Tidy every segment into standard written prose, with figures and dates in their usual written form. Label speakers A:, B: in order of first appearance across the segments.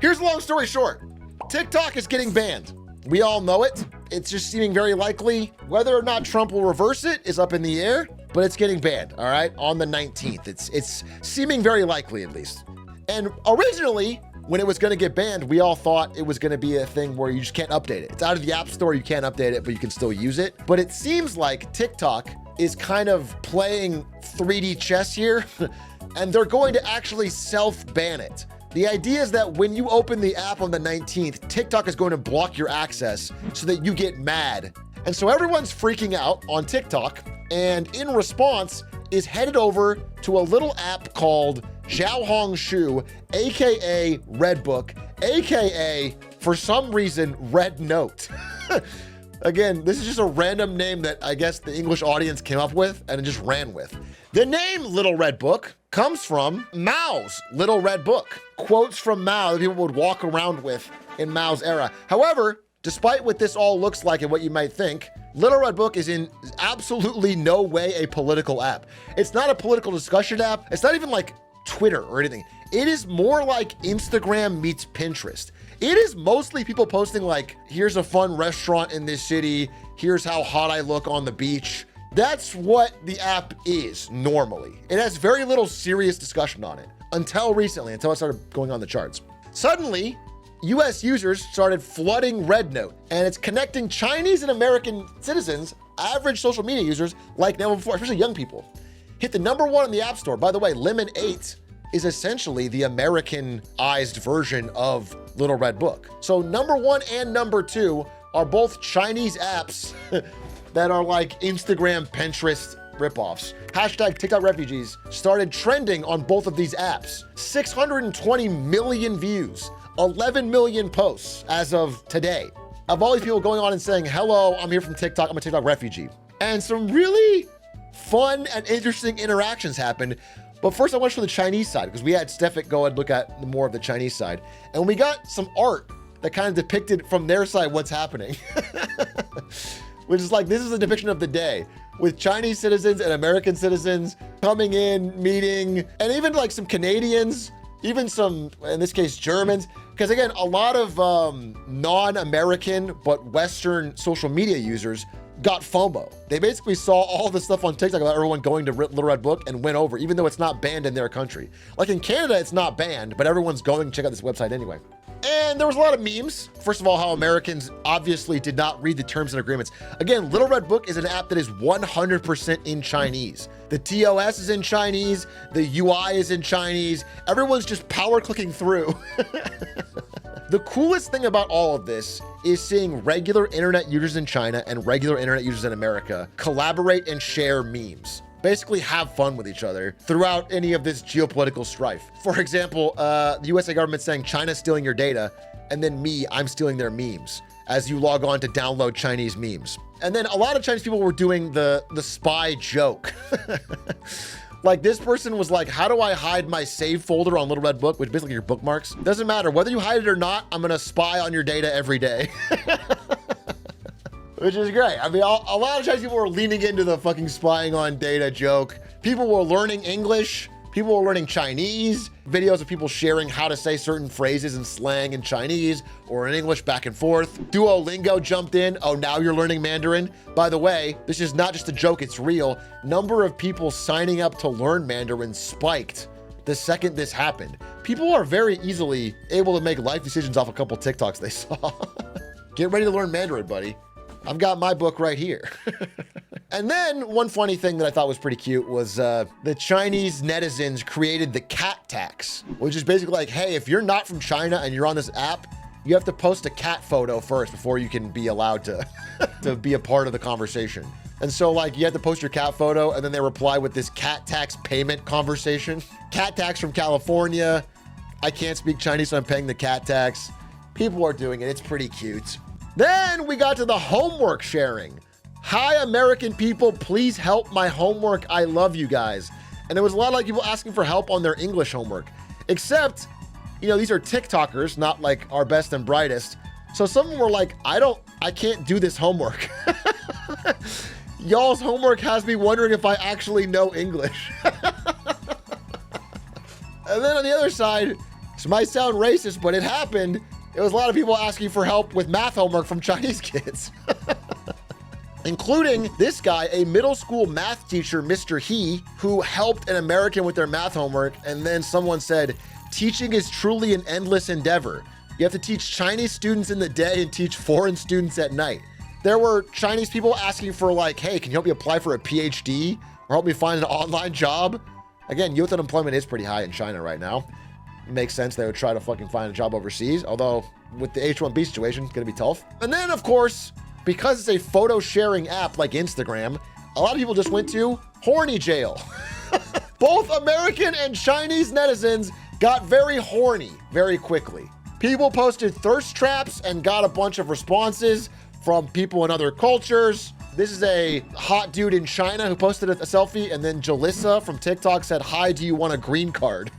A: Here's the long story short. TikTok is getting banned. We all know it. It's just seeming very likely. Whether or not Trump will reverse it is up in the air, but it's getting banned, all right, on the 19th. It's seeming very likely, at least. And originally, when it was gonna get banned, we all thought it was gonna be a thing where you just can't update it. It's out of the App Store, you can't update it, but you can still use it. But it seems like TikTok is kind of playing 3D chess here, and they're going to actually self-ban it. The idea is that when you open the app on the 19th, TikTok is going to block your access so that you get mad. And so everyone's freaking out on TikTok, and in response is headed over to a little app called Xiaohongshu, AKA Redbook, AKA, for some reason, Red Note. Again, this is just a random name that I guess the English audience came up with and it just ran with. The name Little Red Book comes from Mao's Little Red Book. Quotes from Mao that people would walk around with in Mao's era. However, despite what this all looks like and what you might think, Little Red Book is in absolutely no way a political app. It's not a political discussion app. It's not even like Twitter or anything. It is more like Instagram meets Pinterest. It is mostly people posting like, here's a fun restaurant in this city. Here's how hot I look on the beach. That's what the app is normally. It has very little serious discussion on it until recently, until it started going on the charts. Suddenly, US users started flooding Red Note, and it's connecting Chinese and American citizens, average social media users, like never before, especially young people. Hit the #1 in the App Store. By the way, Lemon 8 is essentially the Americanized version of Little Red Book. So #1 and #2 are both Chinese apps that are like Instagram, Pinterest ripoffs. Hashtag TikTok refugees started trending on both of these apps. 620 million views, 11 million posts as of today. Of all these people going on and saying, hello, I'm here from TikTok, I'm a TikTok refugee. And some really fun and interesting interactions happened. But first I went from the Chinese side because we had Stefik go and look at more of the Chinese side. And we got some art that kind of depicted from their side what's happening. Which is like, this is a depiction of the day with Chinese citizens and American citizens coming in, meeting, and even like some Canadians, even some, in this case, Germans. Because again, a lot of non-American but Western social media users got FOMO. They basically saw all the stuff on TikTok about everyone going to Little Red Book and went over, even though it's not banned in their country. Like in Canada, it's not banned, but everyone's going to check out this website anyway. And there was a lot of memes. First of all, how Americans obviously did not read the terms and agreements. Again, Little Red Book is an app that is 100% in Chinese. The TOS is in Chinese, the UI is in Chinese. Everyone's just power clicking through. The coolest thing about all of this is seeing regular internet users in China and regular internet users in America collaborate and share memes. Basically have fun with each other throughout any of this geopolitical strife. For example, the USA government saying China's stealing your data, and then I'm stealing their memes as you log on to download Chinese memes. And then a lot of Chinese people were doing the spy joke. Like this person was like, how do I hide my save folder on Little Red Book, which basically your bookmarks? Doesn't matter, whether you hide it or not, I'm gonna spy on your data every day. Which is great. I mean, a lot of Chinese people were leaning into the fucking spying on data joke. People were learning English. People were learning Chinese. Videos of people sharing how to say certain phrases and slang in Chinese or in English back and forth. Duolingo jumped in. Oh, now you're learning Mandarin. By the way, this is not just a joke, it's real. Number of people signing up to learn Mandarin spiked the second this happened. People are very easily able to make life decisions off a couple TikToks they saw. Get ready to learn Mandarin, buddy. I've got my book right here. And then one funny thing that I thought was pretty cute was the Chinese netizens created the cat tax, which is basically like, hey, if you're not from China and you're on this app, you have to post a cat photo first before you can be allowed to, to be a part of the conversation. And so like you have to post your cat photo and then they reply with this cat tax payment conversation. Cat tax from California. I can't speak Chinese, so I'm paying the cat tax. People are doing it. It's pretty cute. Then we got to the homework sharing. Hi, American people, please help my homework. I love you guys. And there was a lot of like people asking for help on their English homework, except, you know, these are TikTokers, not like our best and brightest. So some of them were like, I can't do this homework. Y'all's homework has me wondering if I actually know English. And then on the other side, This might sound racist, but it happened. It was a lot of people asking for help with math homework from Chinese kids. Including this guy, a middle school math teacher, Mr. He, who helped an American with their math homework. And then someone said, teaching is truly an endless endeavor. You have to teach Chinese students in the day and teach foreign students at night. There were Chinese people asking for like, hey, can you help me apply for a PhD or help me find an online job? Again, youth unemployment is pretty high in China right now. It makes sense they would try to fucking find a job overseas, although with the H-1B situation, it's gonna be tough. And then of course, because it's a photo sharing app like Instagram, a lot of people just went to horny jail. Both American and Chinese netizens got very horny very quickly. People posted thirst traps and got a bunch of responses from people in other cultures. This is a hot dude in China who posted a selfie, and then Jalissa from TikTok said, hi, do you want a green card?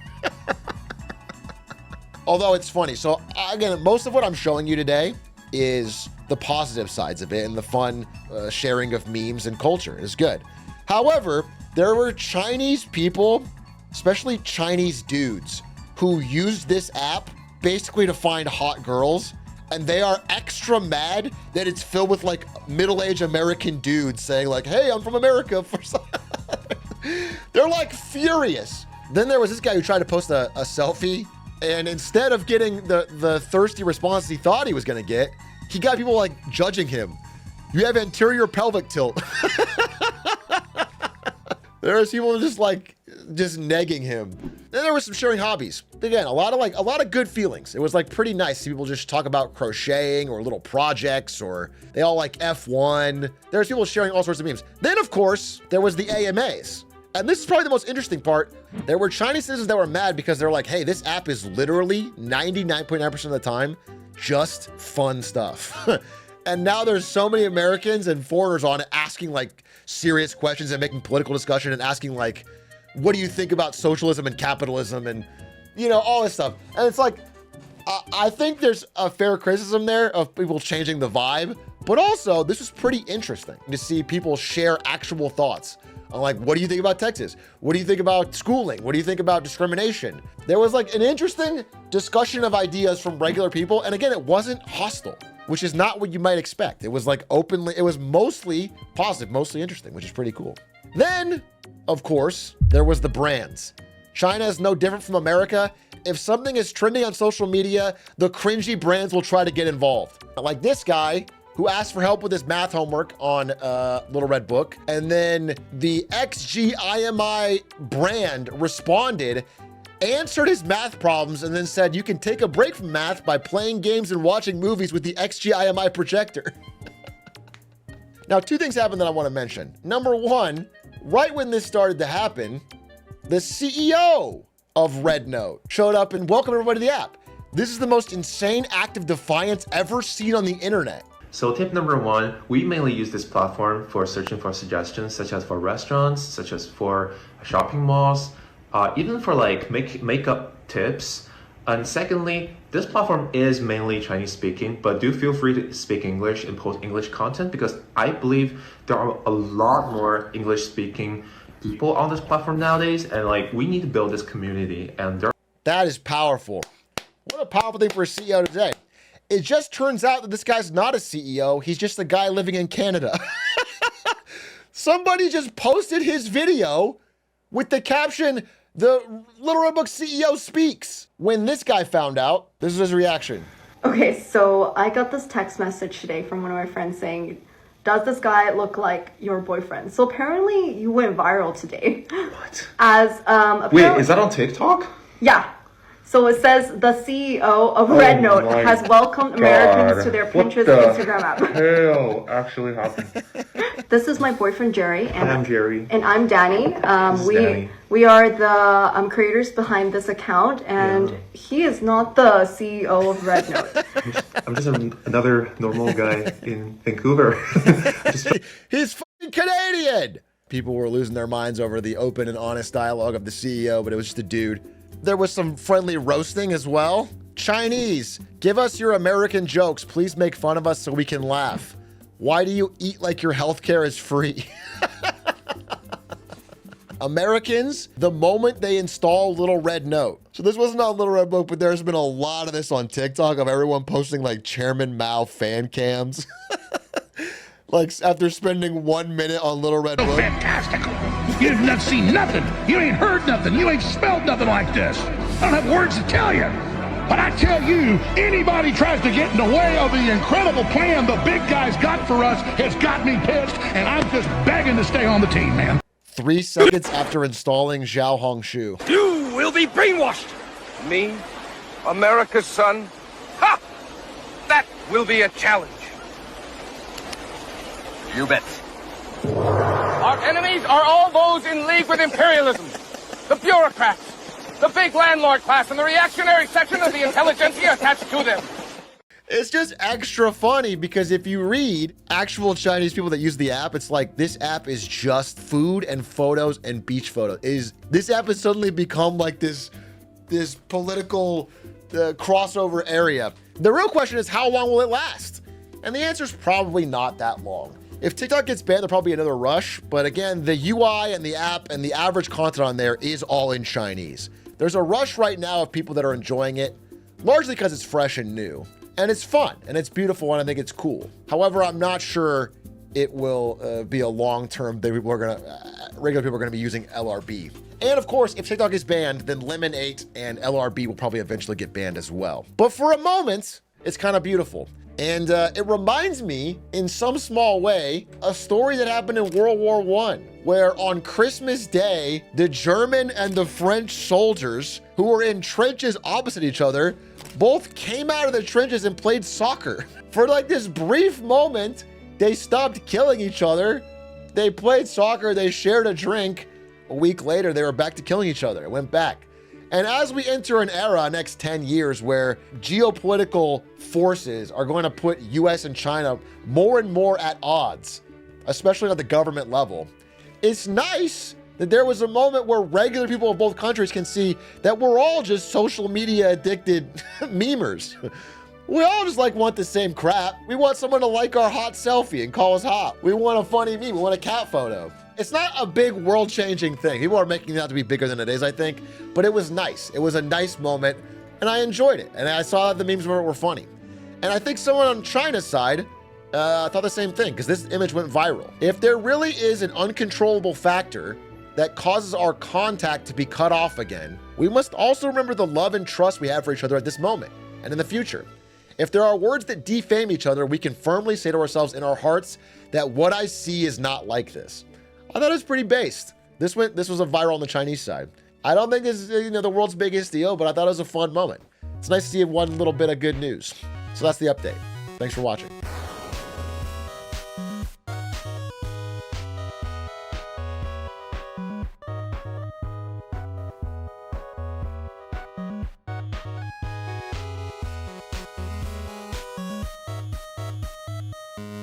A: Although it's funny. So again, most of what I'm showing you today is the positive sides of it and the fun sharing of memes and culture is good. However, there were Chinese people, especially Chinese dudes, who used this app basically to find hot girls, and they are extra mad that it's filled with like middle-aged American dudes saying like, hey, I'm from America. They're like furious. Then there was this guy who tried to post a selfie, and instead of getting the thirsty response he thought he was gonna get, he got people like judging him. You have anterior pelvic tilt. There's people just negging him. Then there was some sharing hobbies. Again, a lot of good feelings. It was like pretty nice to see people just talk about crocheting or little projects, or they all like F1. There's people sharing all sorts of memes. Then of course, there was the AMAs. And this is probably the most interesting part. There were Chinese citizens that were mad because they're like, hey, this app is literally 99.9% of the time just fun stuff. And now there's so many Americans and foreigners on it asking like serious questions and making political discussion and asking like, what do you think about socialism and capitalism and, you know, all this stuff. And it's like, I think there's a fair criticism there of people changing the vibe, but also this was pretty interesting to see people share actual thoughts. Like, what do you think about Texas? What do you think about schooling? What do you think about discrimination? There was like an interesting discussion of ideas from regular people. And again, it wasn't hostile, which is not what you might expect. It was like openly, it was mostly positive, mostly interesting, which is pretty cool. Then, of course, there was the brands. China is no different from America. If something is trending on social media, the cringy brands will try to get involved. Like this guy who asked for help with his math homework on Little Red Book. And then the XGIMI brand responded, answered his math problems, and then said, you can take a break from math by playing games and watching movies with the XGIMI projector. Now, two things happened that I want to mention. Number one, right when this started to happen, the CEO of RedNote showed up and welcomed everybody to the app. This is the most insane act of defiance ever seen on the internet.
B: So tip number one, we mainly use this platform for searching for suggestions, such as for restaurants, such as for shopping malls, even for like makeup tips. And secondly, this platform is mainly Chinese speaking, but do feel free to speak English and post English content, because I believe there are a lot more English speaking people on this platform nowadays, and like we need to build this community. And
A: that is powerful. What a powerful thing for a CEO today. It just turns out that this guy's not a CEO. He's just a guy living in Canada. Somebody just posted his video with the caption, the Little Red Book CEO speaks. When this guy found out, this is his reaction.
C: Okay, so I got this text message today from one of my friends saying, does this guy look like your boyfriend? So apparently you went viral today.
B: What?
C: Wait,
B: is that on TikTok?
C: Yeah. So it says the CEO of RedNote has welcomed Americans to their Pinterest Instagram app.
B: Hell actually happened?
C: This is my boyfriend Jerry, and
B: I'm Jerry,
C: and I'm Danny. We are the creators behind this account, and he is not the CEO of RedNote.
B: I'm just another normal guy in Vancouver.
A: He's fucking Canadian. People were losing their minds over the open and honest dialogue of the CEO, but it was just a dude. There was some friendly roasting as well. Chinese, give us your American jokes. Please make fun of us so we can laugh. Why do you eat like your healthcare is free? Americans the moment they install Little Red Note. So this wasn't on Little Red Book, but there's been a lot of this on TikTok of everyone posting like Chairman Mao fan cams. Like after spending 1 minute on Little Red Book.
D: Fantastical. You've not seen nothing. You ain't heard nothing. You ain't smelled nothing like this. I don't have words to tell you. But I tell you, anybody tries to get in the way of the incredible plan the big guy's got for us has got me pissed, and I'm just begging to stay on the team, man.
A: 3 seconds after installing Zhao Hongshu.
E: You will be brainwashed. Me, America's son? Ha! That will be a challenge. You bet. Our enemies are all those in league with imperialism. The bureaucrats, the big landlord class, and the reactionary section of the intelligentsia attached to them.
A: It's just extra funny because if you read actual Chinese people that use the app, it's like this app is just food and photos and beach photos. This app has suddenly become like this political crossover area. The real question is, how long will it last? And the answer is probably not that long. If TikTok gets banned, there'll probably be another rush. But again, the UI and the app and the average content on there is all in Chinese. There's a rush right now of people that are enjoying it, largely because it's fresh and new. And it's fun, and it's beautiful, and I think it's cool. However, I'm not sure it will be a long-term thing. Regular people are gonna be using LRB. And of course, if TikTok is banned, then Lemon 8 and LRB will probably eventually get banned as well. But for a moment, it's kind of beautiful. And it reminds me, in some small way, a story that happened in World War I, where on Christmas Day, the German and the French soldiers who were in trenches opposite each other both came out of the trenches and played soccer. For like this brief moment, they stopped killing each other. They played soccer, they shared a drink. A week later, they were back to killing each other. It went back. And as we enter an era, next 10 years, where geopolitical forces are going to put US and China more and more at odds, especially at the government level, it's nice that there was a moment where regular people of both countries can see that we're all just social media addicted memers. We all just like want the same crap. We want someone to like our hot selfie and call us hot. We want a funny meme, we want a cat photo. It's not a big world-changing thing. People are making it out to be bigger than it is, I think, but it was nice. It was a nice moment, and I enjoyed it. And I saw the memes were funny. And I think someone on China's side thought the same thing, because this image went viral. If there really is an uncontrollable factor that causes our contact to be cut off again, we must also remember the love and trust we have for each other at this moment and in the future. If there are words that defame each other, we can firmly say to ourselves in our hearts that what I see is not like this. I thought it was pretty based. This was a viral on the Chinese side. I don't think this is the world's biggest deal, but I thought it was a fun moment. It's nice to see one little bit of good news. So that's the update. Thanks for watching.